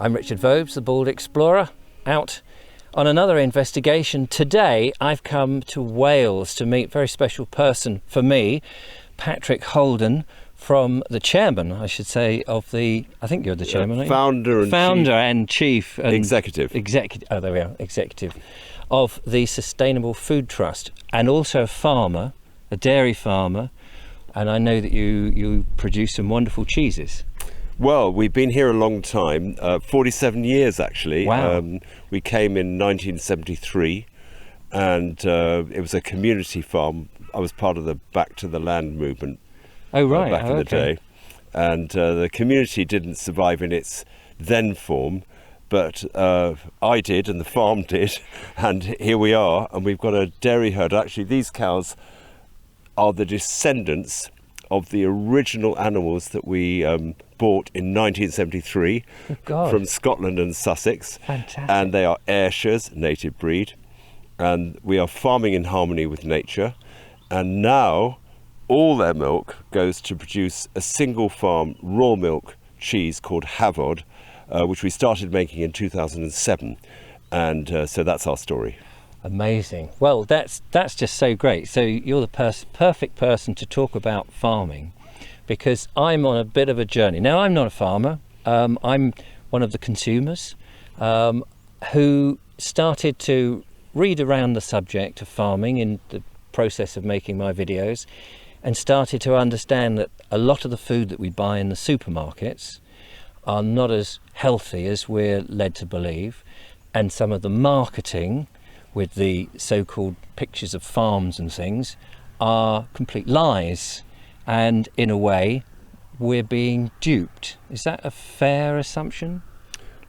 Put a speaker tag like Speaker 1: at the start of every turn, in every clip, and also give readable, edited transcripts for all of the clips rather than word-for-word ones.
Speaker 1: I'm Richard Vobes, the Bald Explorer, out on another investigation. Today I've come to Wales to meet a very special person for me, Patrick Holden, from the chairman, I should say, of the, I think you're the chairman,
Speaker 2: founder and
Speaker 1: chief and
Speaker 2: executive.
Speaker 1: Oh, there we are, executive of the Sustainable Food Trust, and also a farmer, a dairy farmer, and I know that you produce some wonderful cheeses.
Speaker 2: Well, we've been here a long time, 47 years actually.
Speaker 1: Wow.
Speaker 2: We came in 1973, and it was a community farm. I was part of the Back to the Land movement.
Speaker 1: Oh, right.
Speaker 2: Back in the day. And the community didn't survive in its then form, but I did and the farm did, and here we are, and we've got a dairy herd. Actually, these cows are the descendants of the original animals that we bought in 1973 from Scotland and Sussex.
Speaker 1: Fantastic.
Speaker 2: And they are Ayrshires, native breed, and we are farming in harmony with nature, and now all their milk goes to produce a single farm raw milk cheese called Havod, which we started making in 2007, and so that's our story.
Speaker 1: Amazing. Well, that's just so great. So you're the perfect person to talk about farming, because I'm on a bit of a journey. Now, I'm not a farmer. I'm one of the consumers who started to read around the subject of farming in the process of making my videos, and started to understand that a lot of the food that we buy in the supermarkets are not as healthy as we're led to believe, and some of the marketing with the so-called pictures of farms and things are complete lies, and in a way we're being duped. Is that a fair assumption?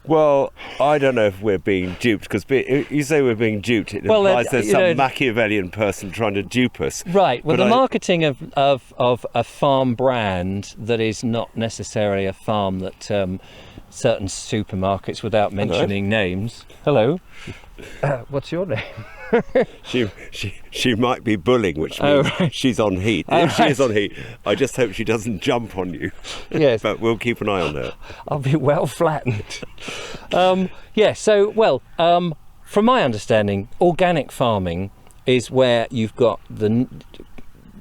Speaker 2: Well, I don't know if we're being duped, because you say we're being duped, it implies there's some Machiavellian person trying to dupe us.
Speaker 1: Right. Well, marketing of a farm brand that is not necessarily a farm that certain supermarkets, without mentioning names. Hello. What's your name?
Speaker 2: She might be bullying, which means she's on heat. If she is on heat, I just hope she doesn't jump on you.
Speaker 1: Yes.
Speaker 2: But we'll keep an eye on that.
Speaker 1: I'll be well flattened. From my understanding, organic farming is where you've got the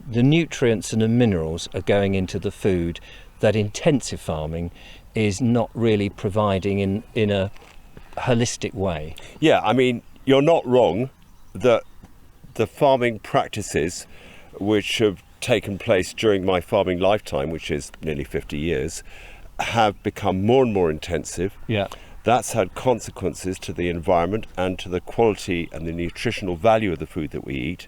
Speaker 1: nutrients and the minerals are going into the food that intensive farming is not really providing in a holistic way.
Speaker 2: Yeah, I mean, you're not wrong that the farming practices which have taken place during my farming lifetime, which is nearly 50 years, have become more and more intensive.
Speaker 1: Yeah.
Speaker 2: That's had consequences to the environment and to the quality and the nutritional value of the food that we eat.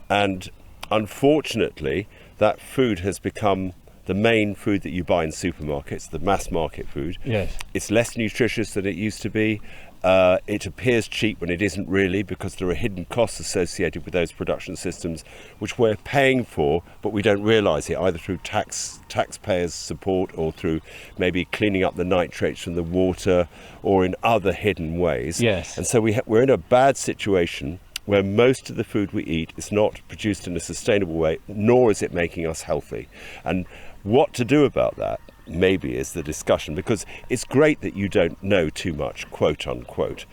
Speaker 2: And unfortunately, that food has become the main food that you buy in supermarkets, the mass market food.
Speaker 1: Yes.
Speaker 2: It's less nutritious than it used to be. It appears cheap when it isn't really, because there are hidden costs associated with those production systems which we're paying for, but we don't realise it, either through taxpayers' support or through maybe cleaning up the nitrates from the water or in other hidden ways.
Speaker 1: Yes.
Speaker 2: And so we're in a bad situation where most of the food we eat is not produced in a sustainable way, nor is it making us healthy. And what to do about that maybe is the discussion, because it's great that you don't know too much, quote unquote.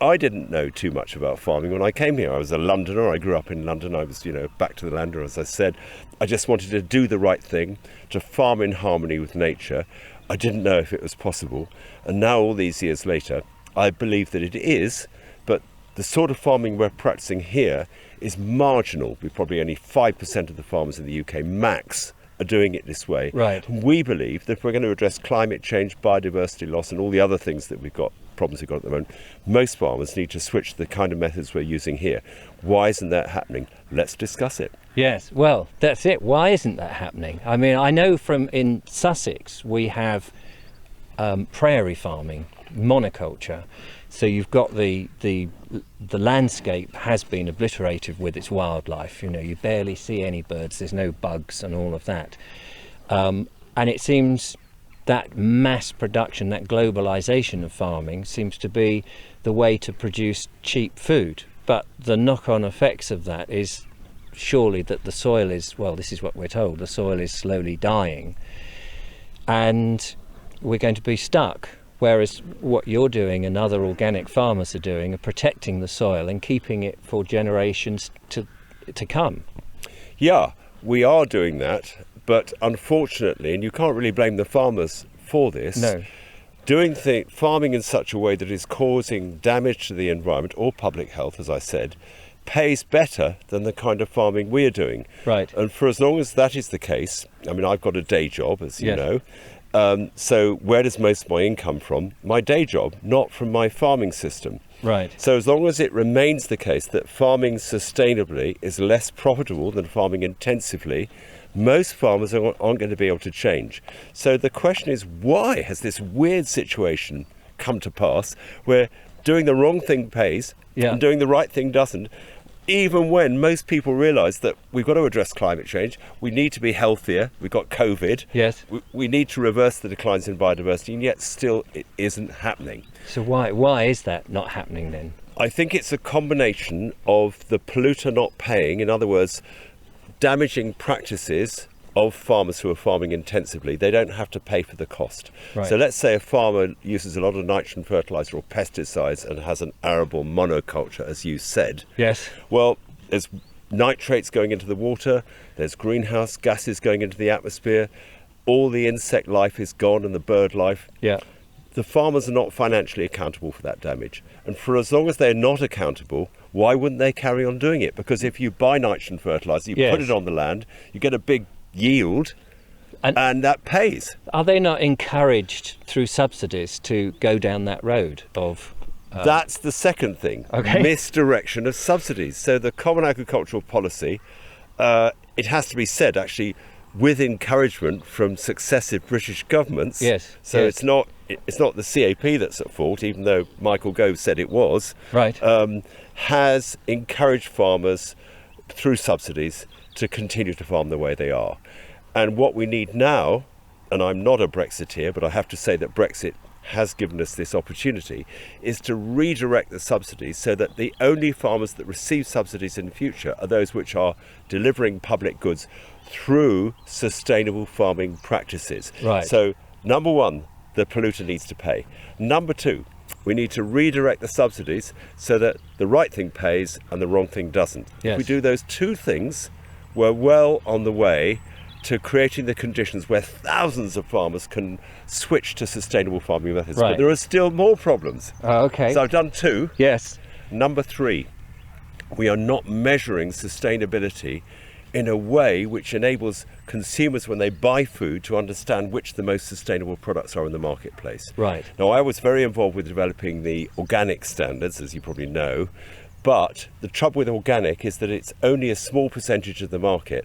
Speaker 2: I didn't know too much about farming when I came here. I was a Londoner. I grew up in London. I was, back to the lander, as I said. I just wanted to do the right thing, to farm in harmony with nature. I didn't know if it was possible. And now, all these years later, I believe that it is, but the sort of farming we're practicing here is marginal. We're probably only 5% of the farmers in the UK max are doing it this way.
Speaker 1: Right.
Speaker 2: We believe that if we're going to address climate change, biodiversity loss, and all the other things that problems we've got at the moment, most farmers need to switch the kind of methods we're using here. Why isn't that happening? Let's discuss it.
Speaker 1: Yes, well, that's it. Why isn't that happening? I mean, I know in Sussex we have prairie farming, monoculture. So you've got the landscape has been obliterated with its wildlife. You barely see any birds. There's no bugs and all of that. And it seems that mass production, that globalization of farming, seems to be the way to produce cheap food. But the knock-on effects of that is surely that the soil is, well, this is what we're told, the soil is slowly dying, and we're going to be stuck Whereas what you're doing and other organic farmers are doing are protecting the soil and keeping it for generations to come.
Speaker 2: Yeah, we are doing that, but unfortunately, and you can't really blame the farmers for this,
Speaker 1: No.
Speaker 2: doing farming in such a way that is causing damage to the environment or public health, as I said, pays better than the kind of farming we're doing.
Speaker 1: Right.
Speaker 2: And for as long as that is the case, I mean, I've got a day job, as you
Speaker 1: Yes.
Speaker 2: know, so where does most of my income from? My day job, not from my farming system.
Speaker 1: Right.
Speaker 2: So as long as it remains the case that farming sustainably is less profitable than farming intensively, most farmers aren't going to be able to change. So the question is, why has this weird situation come to pass where doing the wrong thing pays and doing the right thing doesn't, even when most people realise that we've got to address climate change, we need to be healthier, we've got COVID,
Speaker 1: Yes.
Speaker 2: we need to reverse the declines in biodiversity, and yet still it isn't happening.
Speaker 1: So why is that not happening then?
Speaker 2: I think it's a combination of the polluter not paying, in other words, damaging practices of farmers who are farming intensively. They don't have to pay for the cost.
Speaker 1: Right.
Speaker 2: So let's say a farmer uses a lot of nitrogen fertilizer or pesticides and has an arable monoculture, as you said.
Speaker 1: Yes.
Speaker 2: Well, there's nitrates going into the water, there's greenhouse gases going into the atmosphere, all the insect life is gone and the bird life.
Speaker 1: Yeah.
Speaker 2: The farmers are not financially accountable for that damage. And for as long as they're not accountable, why wouldn't they carry on doing it? Because if you buy nitrogen fertilizer, you put it on the land, you get a big yield, and that pays.
Speaker 1: Are they not encouraged through subsidies to go down that road of...
Speaker 2: That's the second thing, misdirection of subsidies. So the Common Agricultural Policy, it has to be said, actually, with encouragement from successive British governments.
Speaker 1: Yes.
Speaker 2: So
Speaker 1: yes.
Speaker 2: it's not the CAP that's at fault, even though Michael Gove said it was.
Speaker 1: Right.
Speaker 2: Has encouraged farmers through subsidies to continue to farm the way they are. And what we need now, and I'm not a Brexiteer, but I have to say that Brexit has given us this opportunity, is to redirect the subsidies so that the only farmers that receive subsidies in the future are those which are delivering public goods through sustainable farming practices.
Speaker 1: Right.
Speaker 2: So, number one, the polluter needs to pay. Number two, we need to redirect the subsidies so that the right thing pays and the wrong thing doesn't.
Speaker 1: Yes.
Speaker 2: If we do those two things, we're well on the way to creating the conditions where thousands of farmers can switch to sustainable farming methods.
Speaker 1: Right.
Speaker 2: But there are still more problems.
Speaker 1: Okay.
Speaker 2: So I've done two.
Speaker 1: Yes.
Speaker 2: Number three, we are not measuring sustainability in a way which enables consumers, when they buy food, to understand which the most sustainable products are in the marketplace.
Speaker 1: Right.
Speaker 2: Now, I was very involved with developing the organic standards, as you probably know, but the trouble with organic is that it's only a small percentage of the market,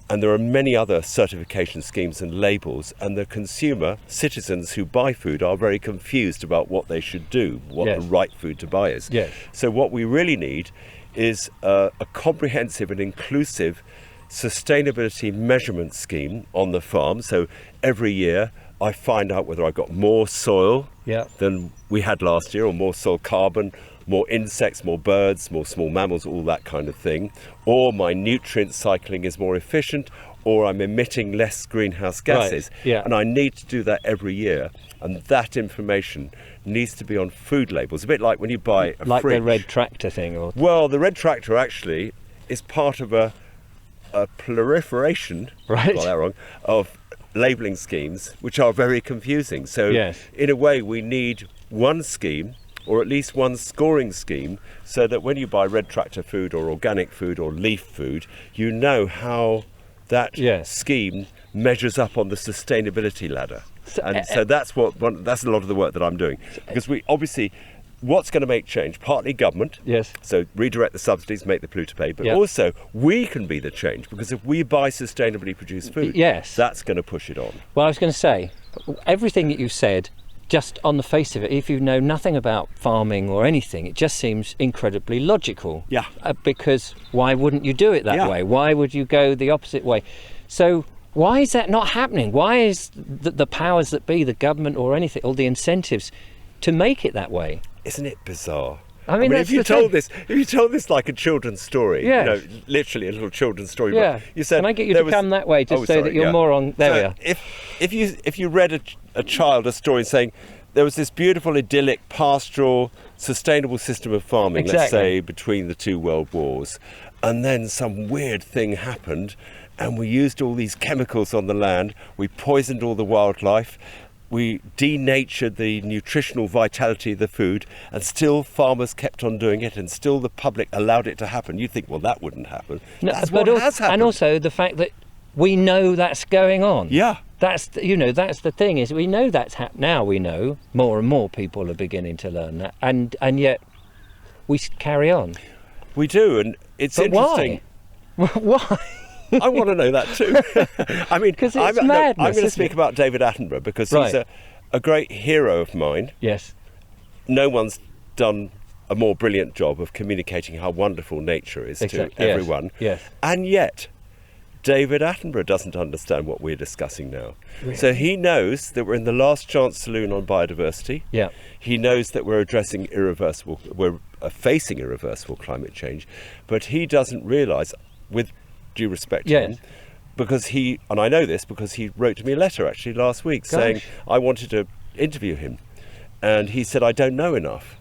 Speaker 2: and there are many other certification schemes and labels, and the consumer, citizens who buy food, are very confused about what they should do, what
Speaker 1: Yes.
Speaker 2: the right food to buy is.
Speaker 1: Yes.
Speaker 2: So what we really need is a comprehensive and inclusive sustainability measurement scheme on the farm. So every year I find out whether I got more soil than we had last year, or more soil carbon, more insects, more birds, more small mammals, all that kind of thing, or my nutrient cycling is more efficient, or I'm emitting less greenhouse gases.
Speaker 1: Right. Yeah.
Speaker 2: And I need to do that every year, and that information needs to be on food labels, a bit like when you buy a
Speaker 1: Like
Speaker 2: fridge.
Speaker 1: the red tractor thing, or...
Speaker 2: Well, the red tractor actually is part of a proliferation,
Speaker 1: Right.
Speaker 2: got that wrong, of labelling schemes which are very confusing. So
Speaker 1: Yes.
Speaker 2: in a way we need one scheme, or at least one scoring scheme, so that when you buy red tractor food or organic food or leaf food, you know how that
Speaker 1: Yes.
Speaker 2: scheme measures up on the sustainability ladder.
Speaker 1: So,
Speaker 2: And so that's that's a lot of the work that I'm doing, because we obviously, what's going to make change? Partly government.
Speaker 1: Yes.
Speaker 2: So redirect the subsidies, make the polluter pay, but
Speaker 1: Yeah.
Speaker 2: also we can be the change, because if we buy sustainably produced food,
Speaker 1: Yes.
Speaker 2: that's going to push it on.
Speaker 1: Well, I was going to say, everything that you said, just on the face of it, if you know nothing about farming or anything, it just seems incredibly logical.
Speaker 2: Yeah.
Speaker 1: Because why wouldn't you do it that
Speaker 2: Yeah.
Speaker 1: way? Why would you go the opposite way? So why is that not happening? Why is the powers that be, the government or anything, all the incentives to make it that way?
Speaker 2: Isn't it bizarre?
Speaker 1: I mean, that's
Speaker 2: if you
Speaker 1: the
Speaker 2: told
Speaker 1: thing.
Speaker 2: this, if you told this like a children's story,
Speaker 1: Yes.
Speaker 2: you know, literally a little children's story,
Speaker 1: Yeah.
Speaker 2: but you said,
Speaker 1: Can I get you
Speaker 2: there
Speaker 1: to
Speaker 2: was-
Speaker 1: come that way, just
Speaker 2: Oh,
Speaker 1: so
Speaker 2: sorry,
Speaker 1: that you're
Speaker 2: yeah.
Speaker 1: more on... There we
Speaker 2: So
Speaker 1: are.
Speaker 2: if you read a child a story saying there was this beautiful, idyllic, pastoral, sustainable system of farming, let's
Speaker 1: Exactly.
Speaker 2: say, between the two world wars. And then some weird thing happened, and we used all these chemicals on the land. We poisoned all the wildlife. We denatured the nutritional vitality of the food, and still farmers kept on doing it, and still the public allowed it to happen. You think, well, that wouldn't happen.
Speaker 1: No,
Speaker 2: That's
Speaker 1: but
Speaker 2: what has happened.
Speaker 1: And also the fact that we know that's going on.
Speaker 2: Yeah.
Speaker 1: That's that's the thing, is we know that's now we know more and more people are beginning to learn that, and yet we carry on.
Speaker 2: We do, and it's
Speaker 1: But
Speaker 2: interesting.
Speaker 1: why? Why?
Speaker 2: I want to know that too. I mean,
Speaker 1: 'Cause it's
Speaker 2: I'm
Speaker 1: madness,
Speaker 2: going to
Speaker 1: isn't
Speaker 2: speak
Speaker 1: it?
Speaker 2: about David Attenborough because
Speaker 1: Right.
Speaker 2: he's a great hero of mine.
Speaker 1: Yes.
Speaker 2: No one's done a more brilliant job of communicating how wonderful nature is
Speaker 1: Exactly.
Speaker 2: to everyone.
Speaker 1: Yes.
Speaker 2: And yet, David Attenborough doesn't understand what we're discussing now. So he knows that we're in the last chance saloon on biodiversity.
Speaker 1: Yeah.
Speaker 2: He knows that we're facing irreversible climate change, but he doesn't realise, with due respect to
Speaker 1: Yes.
Speaker 2: him, because and I know this because he wrote to me a letter actually last week saying
Speaker 1: Gosh.
Speaker 2: I wanted to interview him, and he said I don't know enough.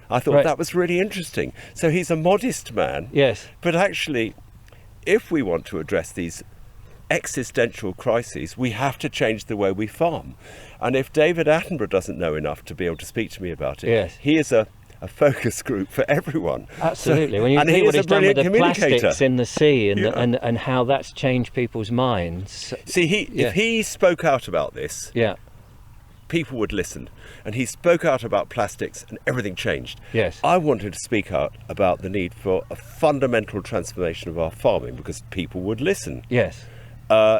Speaker 2: I thought
Speaker 1: Right.
Speaker 2: that was really interesting. So he's a modest man,
Speaker 1: Yes.
Speaker 2: but actually, if we want to address these existential crises, we have to change the way we farm. And if David Attenborough doesn't know enough to be able to speak to me about it,
Speaker 1: Yes.
Speaker 2: he is a focus group for everyone.
Speaker 1: Absolutely. When you
Speaker 2: and
Speaker 1: see
Speaker 2: he
Speaker 1: what
Speaker 2: is a
Speaker 1: he's done with
Speaker 2: brilliant
Speaker 1: the
Speaker 2: communicator.
Speaker 1: plastics in the sea and,
Speaker 2: Yeah.
Speaker 1: and how that's changed people's minds.
Speaker 2: See,
Speaker 1: Yeah.
Speaker 2: if he spoke out about this,
Speaker 1: Yeah.
Speaker 2: people would listen. And he spoke out about plastics and everything changed.
Speaker 1: Yes.
Speaker 2: I wanted to speak out about the need for a fundamental transformation of our farming because people would listen.
Speaker 1: Yes.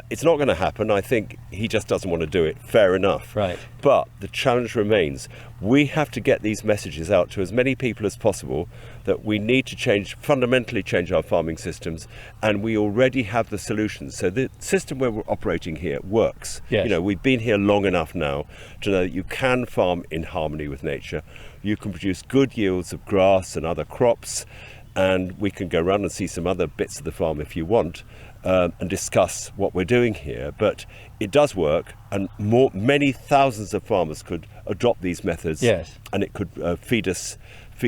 Speaker 2: It's not going to happen. I think he just doesn't want to do it. Fair enough.
Speaker 1: Right.
Speaker 2: But the challenge remains. We have to get these messages out to as many people as possible that we need to fundamentally change our farming systems, and we already have the solutions. So the system where we're operating here works.
Speaker 1: Yes.
Speaker 2: You know, we've been here long enough now to know that you can farm in harmony with nature. You can produce good yields of grass and other crops, and we can go around and see some other bits of the farm if you want. And discuss what we're doing here, but it does work, and many thousands of farmers could adopt these methods.
Speaker 1: Yes.
Speaker 2: And it could feed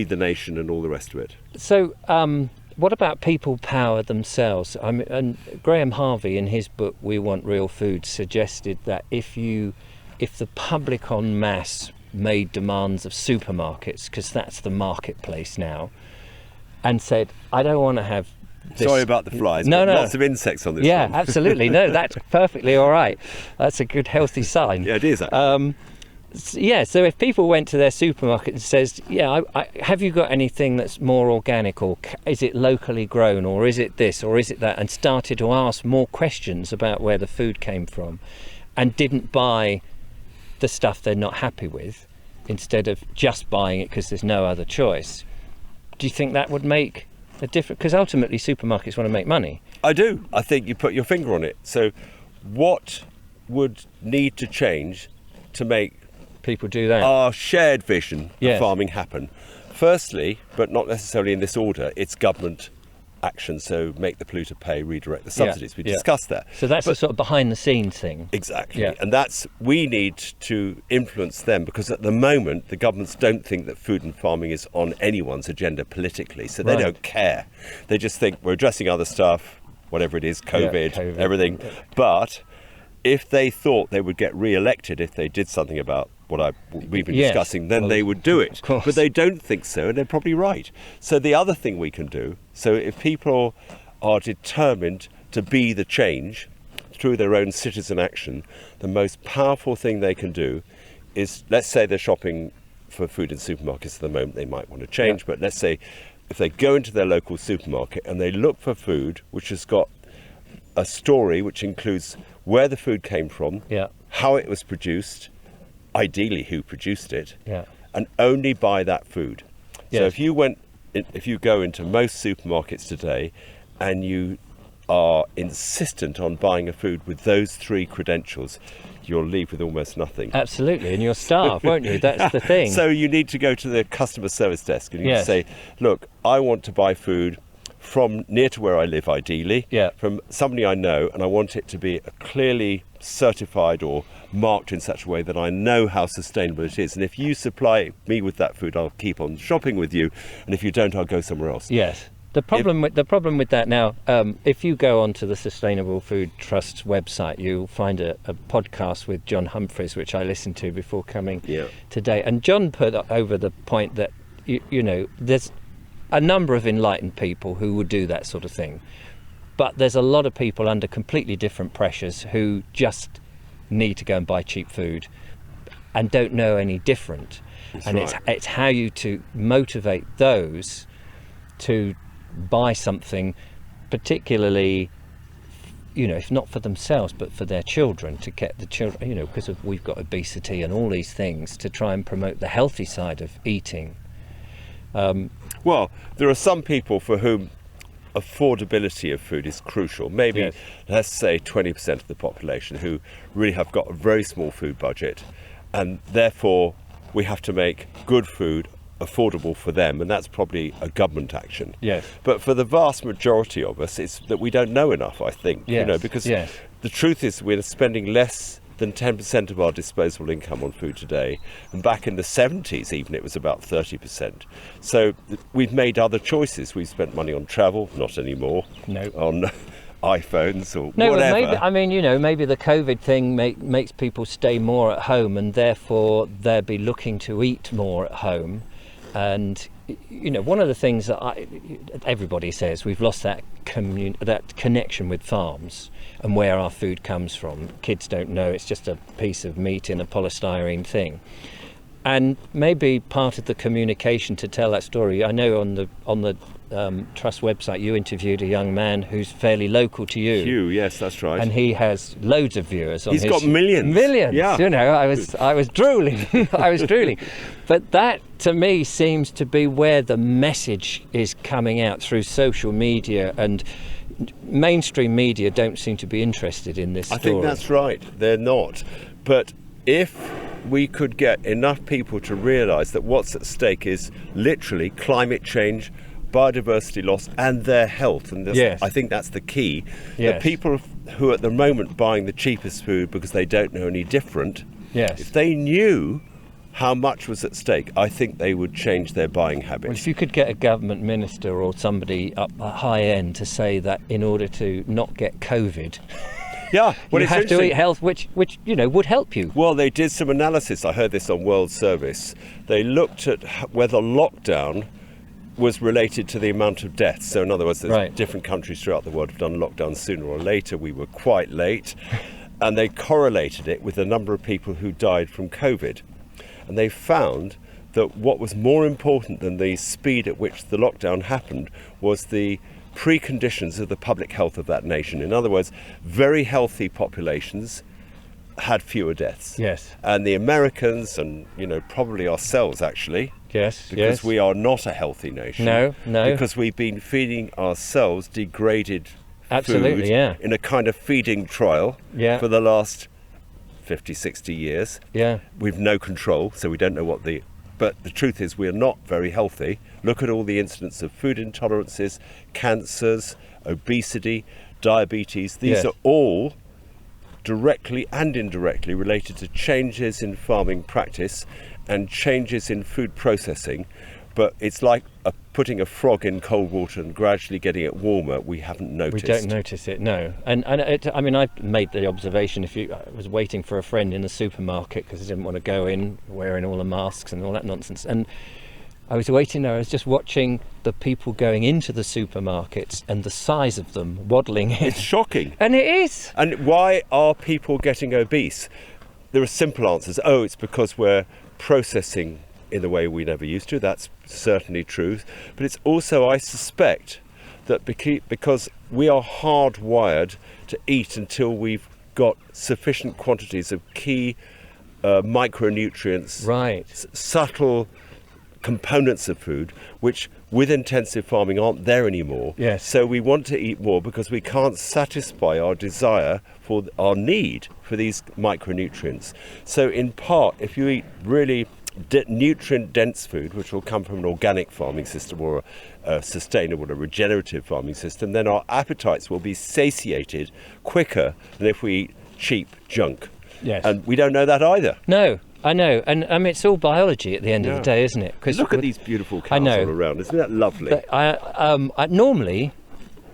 Speaker 2: the nation, and all the rest of it.
Speaker 1: So, what about people power themselves? And Graham Harvey, in his book "We Want Real Food," suggested that if the public en masse made demands of supermarkets, because that's the marketplace now, and said, "I don't want to have."
Speaker 2: Sorry about the flies.
Speaker 1: No,
Speaker 2: but
Speaker 1: no.
Speaker 2: Lots of insects on this
Speaker 1: Yeah,
Speaker 2: one.
Speaker 1: absolutely. No, that's perfectly all right. That's a good, healthy sign.
Speaker 2: Yeah, it is. Actually.
Speaker 1: So if people went to their supermarket and says, "Yeah, have you got anything that's more organic, or is it locally grown, or is it this, or is it that?" and started to ask more questions about where the food came from, and didn't buy the stuff they're not happy with, instead of just buying it because there's no other choice, do you think that would make a difference? Because ultimately supermarkets want to make money.
Speaker 2: I do. I think you put your finger on it. So what would need to change to make
Speaker 1: People do that.
Speaker 2: our shared vision
Speaker 1: Yes.
Speaker 2: of farming happen? Firstly, but not necessarily in this order, it's government action. So make the polluter pay, redirect the subsidies. We discussed that.
Speaker 1: So that's a sort of behind the scenes thing.
Speaker 2: Exactly.
Speaker 1: Yeah.
Speaker 2: And we need to influence them, because at the moment the governments don't think that food and farming is on anyone's agenda politically. So they
Speaker 1: Right.
Speaker 2: don't care. They just think we're addressing other stuff, whatever it is, COVID,
Speaker 1: COVID.
Speaker 2: everything. But if they thought they would get re-elected if they did something about what we've been
Speaker 1: Yes.
Speaker 2: discussing, then
Speaker 1: Well,
Speaker 2: they would do it.
Speaker 1: of course.
Speaker 2: But they don't think so, and they're probably right. So the other thing we can do, so if people are determined to be the change through their own citizen action, the most powerful thing they can do is, let's say they're shopping for food in supermarkets at the moment, they might want to change, but let's say if they go into their local supermarket and they look for food which has got a story which includes where the food came from, how it was produced, ideally who produced it, and only buy that food. So if you go into most supermarkets today and you are insistent on buying a food with those three credentials, you'll leave with almost nothing.
Speaker 1: Absolutely, and you'll starve, won't you? That's the thing.
Speaker 2: So you need to go to the customer service desk and you
Speaker 1: Yes.
Speaker 2: say, look, I want to buy food from near to where I live, ideally,
Speaker 1: Yeah.
Speaker 2: from somebody I know, and I want it to be clearly certified or marked in such a way that I know how sustainable it is. And if you supply me with that food, I'll keep on shopping with you, and if you don't, I'll go somewhere else.
Speaker 1: Yes. The problem with that now, if you go onto the Sustainable Food Trust's website, you'll find a podcast with John Humphreys, which I listened to before coming today. And John put over the point that, you know, there's a number of enlightened people who would do that sort of thing. But there's a lot of people under completely different pressures who just need to go and buy cheap food and don't know any different.
Speaker 2: That's
Speaker 1: and
Speaker 2: right.
Speaker 1: it's how you to motivate those to buy something, particularly, you know, if not for themselves but for their children, to get the children, you know, because we've got obesity and all these things, to try and promote the healthy side of eating.
Speaker 2: Well, there are some people for whom affordability of food is crucial. Maybe,
Speaker 1: Yes.
Speaker 2: let's say 20% of the population who really have got a very small food budget, and therefore we have to make good food affordable for them, and that's probably a government action.
Speaker 1: Yes.
Speaker 2: But for the vast majority of us, it's that we don't know enough, I think.
Speaker 1: Yes.
Speaker 2: You know, because
Speaker 1: Yes.
Speaker 2: the truth is we're spending less than 10% of our disposable income on food today, and back in the 70s even it was about 30%. So we've made other choices. We've spent money on travel, not anymore.
Speaker 1: No.
Speaker 2: On iPhones or
Speaker 1: No,
Speaker 2: whatever.
Speaker 1: maybe, I mean, you know, maybe the COVID thing makes people stay more at home, and therefore they'll be looking to eat more at home. And, you know, one of the things that everybody says, we've lost that connection with farms and where our food comes from. Kids don't know, it's just a piece of meat in a polystyrene thing. And maybe part of the communication to tell that story, I know on the Trust website you interviewed a young man who's fairly local to you.
Speaker 2: Hugh, yes, that's right.
Speaker 1: And he has loads of viewers on
Speaker 2: He's got millions. Yeah.
Speaker 1: You know, I was drooling. I was drooling. But that to me seems to be where the message is coming out, through social media, and mainstream media don't seem to be interested in this story.
Speaker 2: I think that's right. They're not. But if we could get enough people to realise that what's at stake is literally climate change, biodiversity loss, and their health, and
Speaker 1: Yes.
Speaker 2: I think that's the key.
Speaker 1: Yes.
Speaker 2: The people who are at the moment buying the cheapest food because they don't know any different,
Speaker 1: Yes.
Speaker 2: if they knew how much was at stake, I think they would change their buying
Speaker 1: Well,
Speaker 2: habits.
Speaker 1: if you could get a government minister or somebody up at high end to say that in order to not get COVID,
Speaker 2: Yeah, well,
Speaker 1: you
Speaker 2: it's
Speaker 1: have to
Speaker 2: interesting.
Speaker 1: eat health, which you know would help you.
Speaker 2: Well, they did some analysis. I heard this on World Service. They looked at whether lockdown was related to the amount of deaths. So in other words, there's
Speaker 1: Right.
Speaker 2: different countries throughout the world have done lockdown sooner or later. We were quite late. And they correlated it with the number of people who died from COVID. And they found that what was more important than the speed at which the lockdown happened was the preconditions of the public health of that nation. In other words, very healthy populations had fewer deaths.
Speaker 1: Yes.
Speaker 2: And the Americans, and you know, probably ourselves actually,
Speaker 1: Yes.
Speaker 2: because
Speaker 1: yes.
Speaker 2: we are not a healthy nation.
Speaker 1: No.
Speaker 2: Because we've been feeding ourselves degraded
Speaker 1: Absolutely,
Speaker 2: food
Speaker 1: yeah.
Speaker 2: in a kind of feeding trial
Speaker 1: Yeah.
Speaker 2: for the last 50, 60 years.
Speaker 1: Yeah.
Speaker 2: We've no control, so we don't know what but the truth is we're not very healthy. Look at all the incidents of food intolerances, cancers, obesity, diabetes. These
Speaker 1: Yes.
Speaker 2: are all directly and indirectly related to changes in farming practice and changes in food processing. But it's like putting a frog in cold water and gradually getting it warmer. We haven't noticed.
Speaker 1: We don't notice it, no. And I mean, I made the observation, I was waiting for a friend in the supermarket because I didn't want to go in wearing all the masks and all that nonsense. And I was waiting there, I was just watching the people going into the supermarkets and the size of them waddling in.
Speaker 2: It's shocking.
Speaker 1: And it is.
Speaker 2: And why are people getting obese? There are simple answers. Oh, it's because we're processing in the way we never used to. That's certainly true. But it's also, I suspect, that because we are hardwired to eat until we've got sufficient quantities of key micronutrients,
Speaker 1: Right.
Speaker 2: subtle components of food, which with intensive farming aren't there anymore.
Speaker 1: Yes.
Speaker 2: So we want to eat more because we can't satisfy our desire for our need for these micronutrients. So in part, if you eat really nutrient-dense food, which will come from an organic farming system or a sustainable, a regenerative farming system, then our appetites will be satiated quicker than if we eat cheap junk.
Speaker 1: Yes.
Speaker 2: And we don't know that either.
Speaker 1: No, I know. And I mean, it's all biology at the end of the day, isn't it?
Speaker 2: Look at these beautiful cows all around. Isn't that lovely?
Speaker 1: But normally,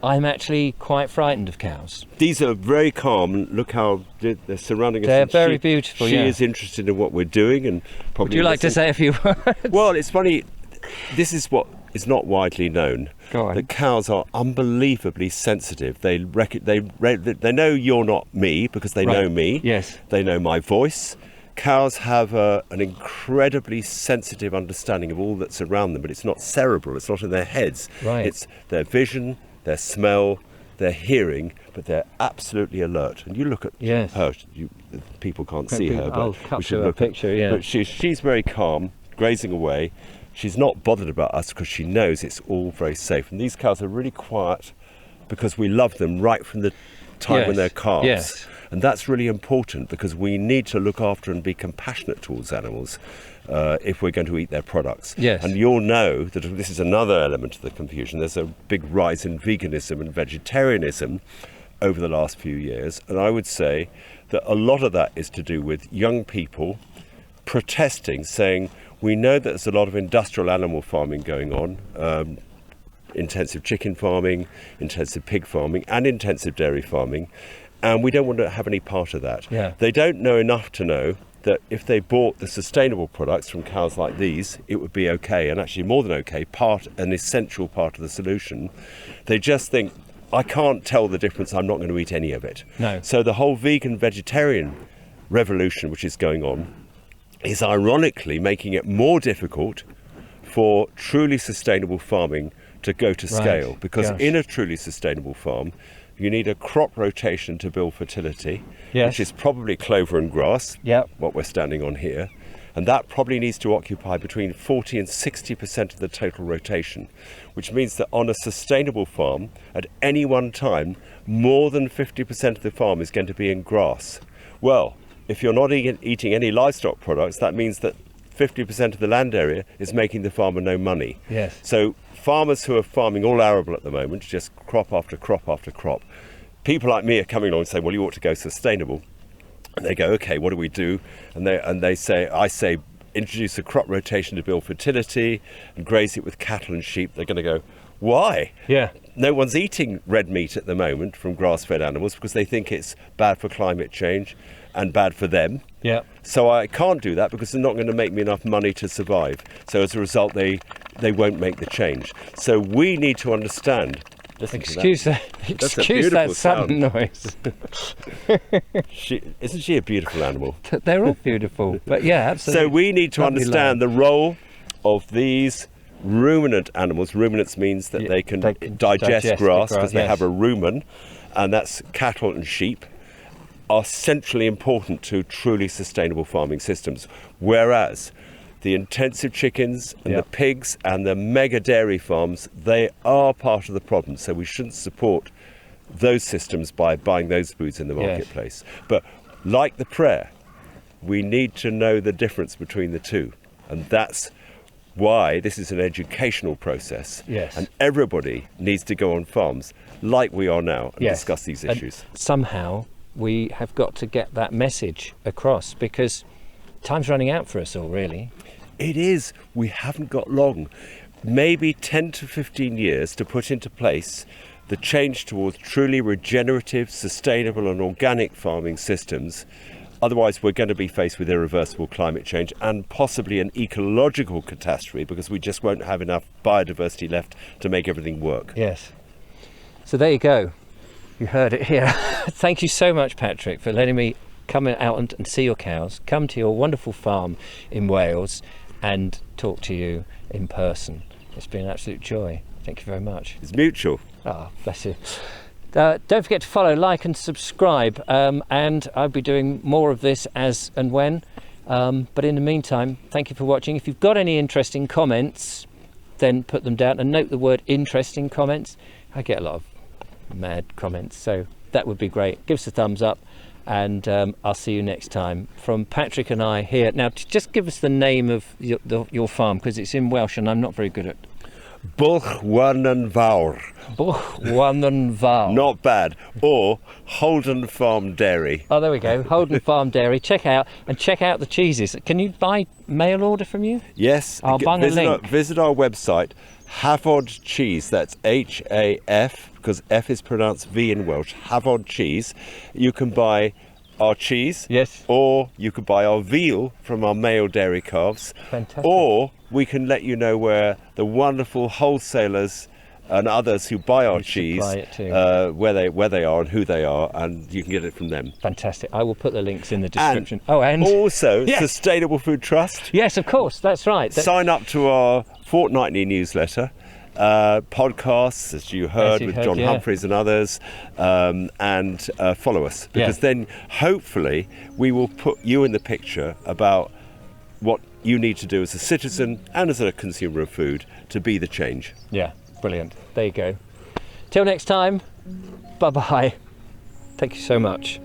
Speaker 1: I'm actually quite frightened of cows.
Speaker 2: These are very calm. Look how they're surrounding us.
Speaker 1: They're very beautiful.
Speaker 2: She is interested in what we're doing, and probably.
Speaker 1: Would you like to say a few words?
Speaker 2: Well, it's funny. This is what is not widely known.
Speaker 1: Go on.
Speaker 2: The cows are unbelievably sensitive. They know you're not me because they know me.
Speaker 1: Yes.
Speaker 2: They know my voice. Cows have an incredibly sensitive understanding of all that's around them, but it's not cerebral. It's not in their heads.
Speaker 1: Right.
Speaker 2: It's their vision, their smell, their hearing, but they're absolutely alert. And you look at her. People can't see her, but
Speaker 1: I'll cut
Speaker 2: we should
Speaker 1: to a
Speaker 2: look
Speaker 1: picture. Yeah.
Speaker 2: But she's very calm, grazing away. She's not bothered about us because she knows it's all very safe. And these cows are really quiet because we love them right from the time when they're calves.
Speaker 1: Yes.
Speaker 2: And that's really important because we need to look after and be compassionate towards animals if we're going to eat their products.
Speaker 1: Yes.
Speaker 2: And you'll know that this is another element of the confusion. There's a big rise in veganism and vegetarianism over the last few years. And I would say that a lot of that is to do with young people protesting, saying, we know that there's a lot of industrial animal farming going on, intensive chicken farming, intensive pig farming, and intensive dairy farming, and we don't want to have any part of that.
Speaker 1: Yeah.
Speaker 2: They don't know enough to know that if they bought the sustainable products from cows like these, it would be okay, and actually more than okay, an essential part of the solution. They just think, I can't tell the difference, I'm not going to eat any of it.
Speaker 1: No.
Speaker 2: So the whole vegan vegetarian revolution which is going on is ironically making it more difficult for truly sustainable farming to go to scale, because in a truly sustainable farm you need a crop rotation to build fertility, which is probably clover and grass, what we're standing on here, and that probably needs to occupy between 40 and 60% of the total rotation, which means that on a sustainable farm at any one time more than 50% of the farm is going to be in grass. Well, if you're not eating any livestock products, that means that 50% of the land area is making the farmer no money.
Speaker 1: Yes.
Speaker 2: So farmers who are farming all arable at the moment, just crop after crop after crop, people like me are coming along and saying, well, you ought to go sustainable. And they go, okay, what do we do? And I say, introduce a crop rotation to build fertility and graze it with cattle and sheep. They're going to go, why?
Speaker 1: Yeah.
Speaker 2: No one's eating red meat at the moment from grass-fed animals because they think it's bad for climate change and bad for them.
Speaker 1: Yeah.
Speaker 2: So I can't do that because they're not going to make me enough money to survive. So as a result, they won't make the change. So we need to understand.
Speaker 1: Excuse that sudden noise.
Speaker 2: Isn't she a beautiful animal?
Speaker 1: They're all beautiful, but yeah, absolutely.
Speaker 2: So we need to understand the role of these ruminant animals. Ruminants means that they can digest grass because they have a rumen, and that's cattle and sheep, are centrally important to truly sustainable farming systems. Whereas the intensive chickens and the pigs and the mega dairy farms, they are part of the problem. So we shouldn't support those systems by buying those foods in the marketplace. But like the prayer, we need to know the difference between the two. And that's why this is an educational process.
Speaker 1: Yes.
Speaker 2: And everybody needs to go on farms like we are now and discuss these issues.
Speaker 1: And somehow we have got to get that message across because time's running out for us all, really.
Speaker 2: It is. We haven't got long. Maybe 10 to 15 years to put into place the change towards truly regenerative, sustainable and organic farming systems. Otherwise, we're going to be faced with irreversible climate change and possibly an ecological catastrophe because we just won't have enough biodiversity left to make everything work.
Speaker 1: Yes. So there you go. You heard it here. Thank you so much, Patrick, for letting me come out and see your cows, come to your wonderful farm in Wales and talk to you in person. It's been an absolute joy. Thank you very much.
Speaker 2: It's mutual.
Speaker 1: Ah, bless you. Don't forget to follow, like and subscribe, and I'll be doing more of this as and when. But in the meantime, thank you for watching. If you've got any interesting comments, then put them down and note the word interesting comments. I get a lot of mad comments, so that would be great. Give us a thumbs up And I'll see you next time. From Patrick and I here. Now, just give us the name of your farm, because it's in Welsh and I'm not very good at.
Speaker 2: Bullchwananfawr.
Speaker 1: Bullchwananfawr.
Speaker 2: Not bad. Or Holden Farm Dairy.
Speaker 1: Oh, there we go. Holden Farm Dairy. Check out the cheeses. Can you buy mail order from you?
Speaker 2: Yes.
Speaker 1: I'll bung a link.
Speaker 2: Visit our website, Hafod Cheese. That's H-A-F, because F is pronounced V in Welsh. Hafod Cheese. You can buy our cheese.
Speaker 1: Yes.
Speaker 2: Or you could buy our veal from our male dairy calves.
Speaker 1: Fantastic.
Speaker 2: Or we can let you know where the wonderful wholesalers and others who buy our cheese, where they are and who they are, and you can get it from them.
Speaker 1: Fantastic. I will put the links in the description. And
Speaker 2: also,
Speaker 1: yes.
Speaker 2: Sustainable Food Trust.
Speaker 1: Yes, of course. That's right.
Speaker 2: Sign up to our fortnightly newsletter. Podcasts, as you heard, with John Humphreys and others, and follow us, because then hopefully we will put you in the picture about what you need to do as a citizen and as a consumer of food to be the change.
Speaker 1: Yeah, brilliant. There you go. Till next time, bye-bye. Thank you so much.